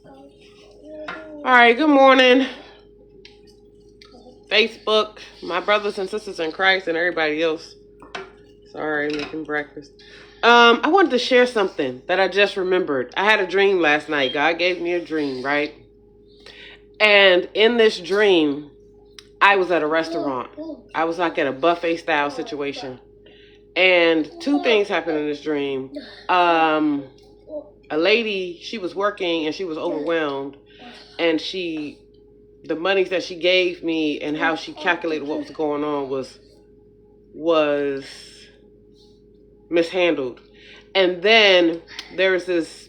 All right, good morning, Facebook, my brothers and sisters in Christ, and everybody else. Sorry, making breakfast. I wanted to share something that I just remembered. I had a dream last night. God gave me a dream, right? And in this dream, I was at a restaurant. I was like at a buffet style situation. And two things happened in this dream. A lady, she was working and she was overwhelmed. And the monies that she gave me and how she calculated what was going on was mishandled. And then there was this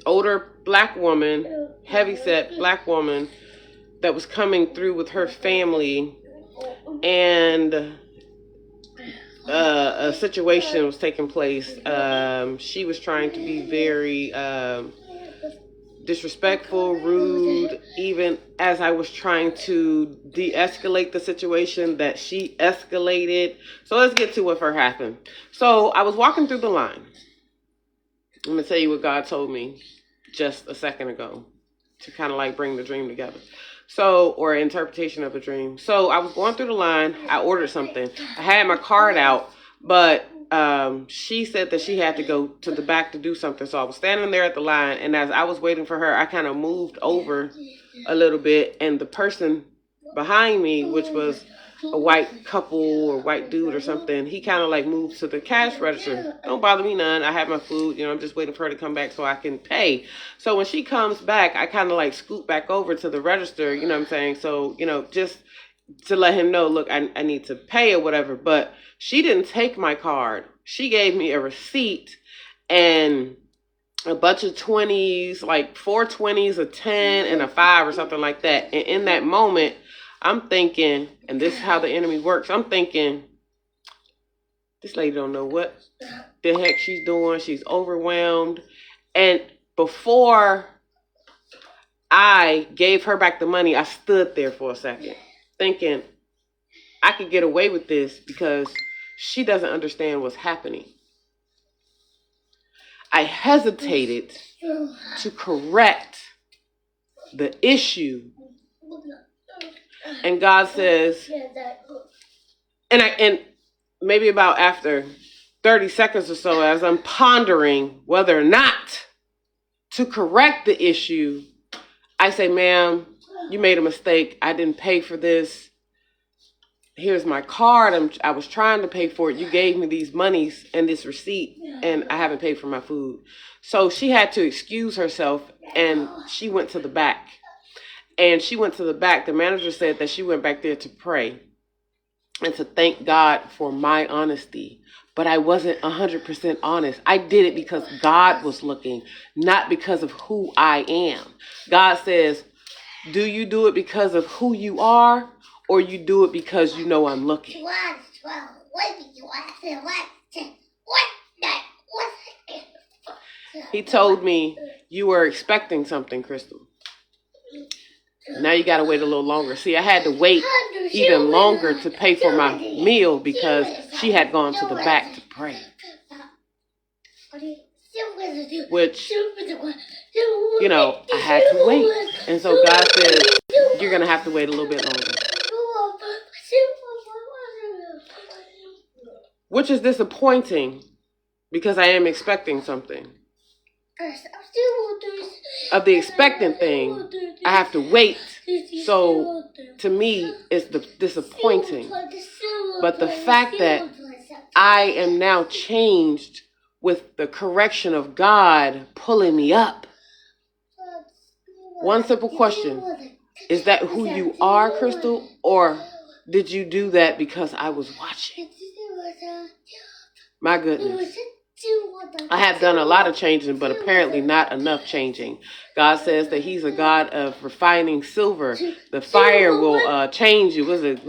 older black woman, heavyset black woman, that was coming through with her family, and a situation was taking place. She was trying to be very disrespectful, rude, even as I was trying to de-escalate the situation that she escalated. So let's get to what first happened. So I was walking through the line. I'm going to tell you what God told me just a second ago to kind of like bring the dream together. So, or interpretation of the dream. So I was going through the line. I ordered something. I had my card out, but she said that she had to go to the back to do something. So I was standing there at the line, and as I was waiting for her, I kind of moved over a little bit, and the person behind me, which was a white couple or white dude or something, he kind of like moved to the cash register. Don't bother me none. I have my food, I'm just waiting for her to come back so I can pay. So when she comes back, I kind of like scoot back over to the register, you know what I'm saying? So, just to let him know, look, I need to pay or whatever. But she didn't take my card. She gave me a receipt and a bunch of 20s, like 4 20s, a 10 and a 5 or something like that. And in that moment, I'm thinking, and this is how the enemy works, I'm thinking, this lady don't know what the heck she's doing. She's overwhelmed. And before I gave her back the money, I stood there for a second thinking I could get away with this because she doesn't understand what's happening. I hesitated to correct the issue. And God says, and maybe about after 30 seconds or so, as I'm pondering whether or not to correct the issue, I say, ma'am, you made a mistake. I didn't pay for this. Here's my card. I was trying to pay for it. You gave me these monies and this receipt, and I haven't paid for my food. So she had to excuse herself, and she went to the back. And she went to the back. The manager said that she went back there to pray and to thank God for my honesty. But I wasn't 100% honest. I did it because God was looking, not because of who I am. God says, do you do it because of who you are, or you do it because you know I'm looking? He told me, you were expecting something, Crystal. Now you got to wait a little longer. See, I had to wait even longer to pay for my meal because she had gone to the back to pray. Which, I had to wait. And so God says, you're going to have to wait a little bit longer. Which is disappointing because I am expecting something. Of the expectant thing, I have to wait. So to me, it's disappointing. But the fact that I am now changed with the correction of God pulling me up. One simple question. Is that who you are, Crystal? Or did you do that because I was watching? My goodness. I have done a lot of changing, but apparently not enough changing. God says that he's a God of refining silver. The fire will change you. Was it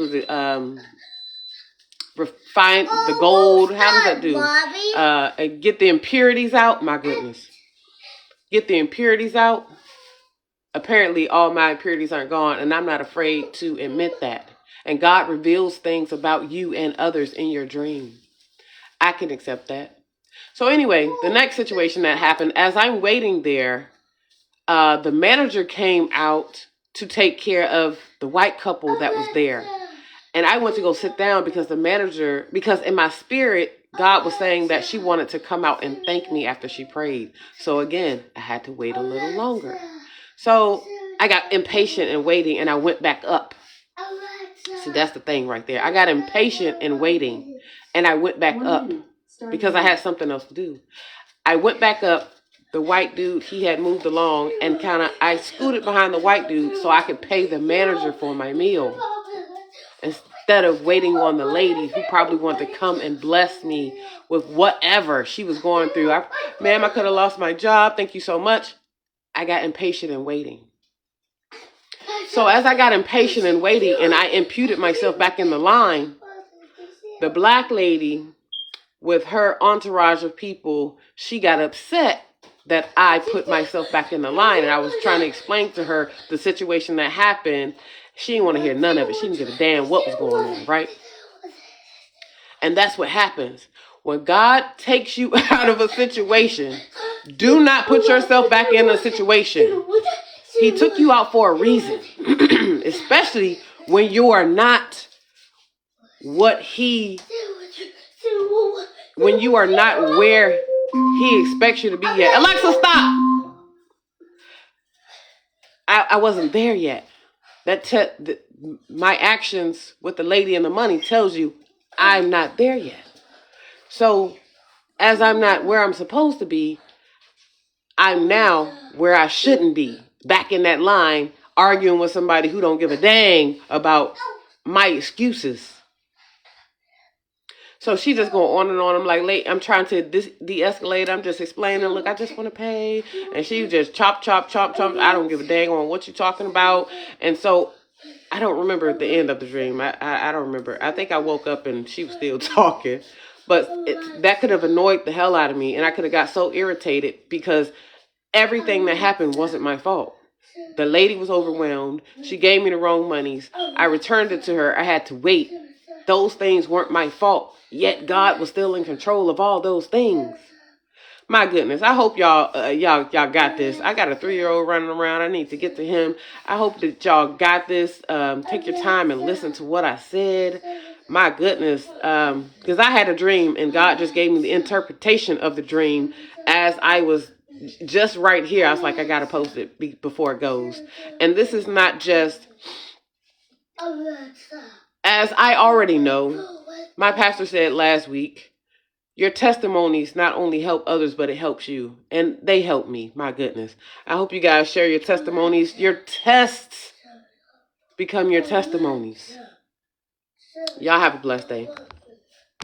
refine the gold? How does that do? Get the impurities out. My goodness. Get the impurities out. Apparently all my impurities aren't gone, and I'm not afraid to admit that. And God reveals things about you and others in your dream. I can accept that. So anyway, the next situation that happened, as I'm waiting there, the manager came out to take care of the white couple that was there. And I went to go sit down because in my spirit, God was saying that she wanted to come out and thank me after she prayed. So again, I had to wait a little longer. So I got impatient and waiting, and I went back up. So that's the thing right there. I got impatient and waiting, and I went back up because I had something else to do. I went back up. The white dude, he had moved along, and I scooted behind the white dude so I could pay the manager for my meal instead of waiting on the lady who probably wanted to come and bless me with whatever she was going through. Ma'am, I could have lost my job. Thank you so much. I got impatient and waiting. So as I got impatient and waiting, and I imputed myself back in the line, the black lady with her entourage of people, she got upset that I put myself back in the line, and I was trying to explain to her the situation that happened. She didn't want to hear none of it. She didn't give a damn what was going on, right? And that's what happens. When God takes you out of a situation, do not put yourself back in a situation. He took you out for a reason, especially when you are not where He expects you to be yet. Alexa, stop! I wasn't there yet. My actions with the lady and the money tells you I'm not there yet. So as I'm not where I'm supposed to be, I'm now where I shouldn't be. Back in that line, arguing with somebody who don't give a dang about my excuses. So she just going on and on. I'm like, I'm trying to de-escalate. I'm just explaining, look, I just want to pay. And she just chop. I don't give a dang on what you're talking about. And so I don't remember the end of the dream. I don't remember. I think I woke up and she was still talking. But that could have annoyed the hell out of me. And I could have got so irritated because everything that happened wasn't my fault. The lady was overwhelmed. She gave me the wrong monies. I returned it to her. I had to wait. Those things weren't my fault. Yet God was still in control of all those things. My goodness. I hope y'all got this. I got a 3-year-old running around. I need to get to him. I hope that y'all got this. Take your time and listen to what I said. My goodness. Because I had a dream and God just gave me the interpretation of the dream as I was just right here. I was like, I got to post it before it goes. And this is not just, as I already know, my pastor said last week, your testimonies not only help others, but it helps you. And they help me. My goodness. I hope you guys share your testimonies. Your tests become your testimonies. Y'all have a blessed day.